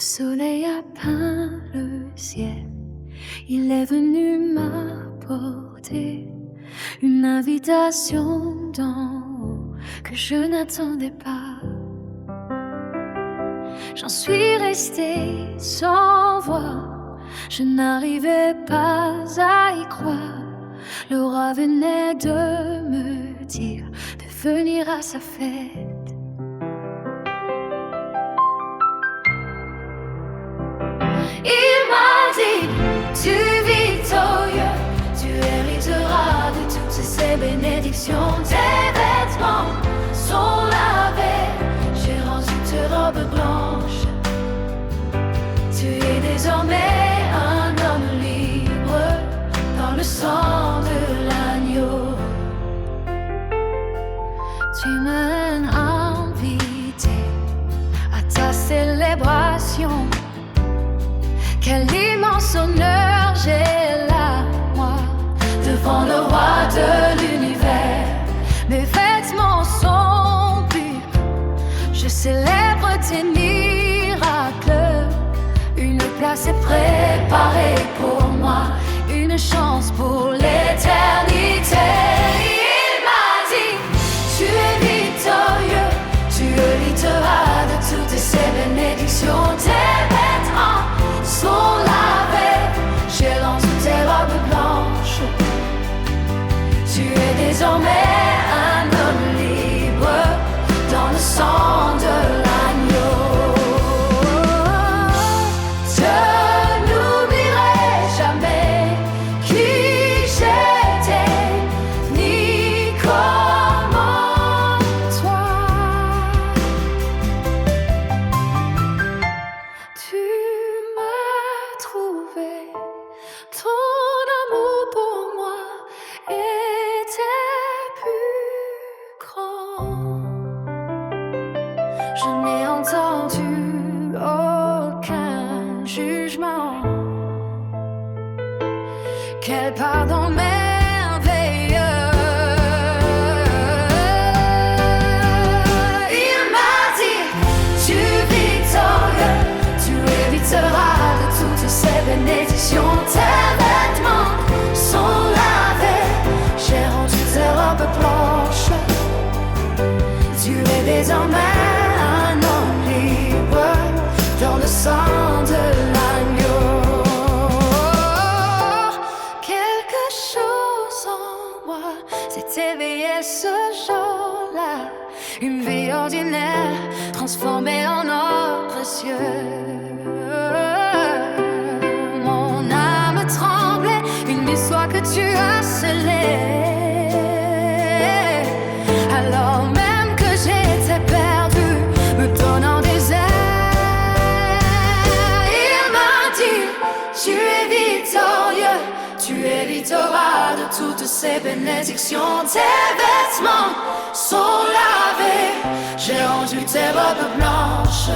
soleil a peint le ciel, il est venu m'apporter une invitation d'en haut que je n'attendais pas. J'en suis restée sans voix, je n'arrivais pas à y croire. Le roi venait de me dire de venir à sa fête. Il m'a dit, tu es victorieux, tu hériteras de toutes ces bénédictions. Tes vêtements sont lavés, j'ai rendu tes robes blanches. Tu es désormais un homme libre dans le sang de l'agneau. Tu m'as invité à ta célébration. Quel immense honneur j'ai là, moi, devant le roi de l'univers. Mes vêtements sont purs, je célèbre tes miracles. Une place est préparée pour moi, une chance pour l'éternité. Il m'a dit, tu es victorieux, tu hériteras de toutes ces bénédictions. Tes vêtements sont lavés, j'ai lancé tes robes blanches. Tu es désormais un homme libre dans le sang de l'agneau. Je n'oublierai jamais qui j'étais, ni comment toi tu m'as trouvé. Ton amour pour moi était plus grand. Je n'ai entendu aucun jugement. Quel pardon merveilleux. Il m'a dit, tu es victorieux, tu hériteras de toutes ces bénédictions. Tes vêtements sont lavés, j'ai rendu tes robes blanches. Tu es désormais un homme libre dans le sang de l'agneau. Quelque chose en moi s'est éveillé ce jour-là. Une vie ordinaire transformée en or précieux. Mon âme tremblait, une histoire que tu as scellée. Alors même que j'étais perdue, me donnant des ailes. Il m'a dit, tu es victorieux, tu hériteras de toutes ces bénédictions. Tes vêtements sont lavés, j'ai rendu tes robes blanches.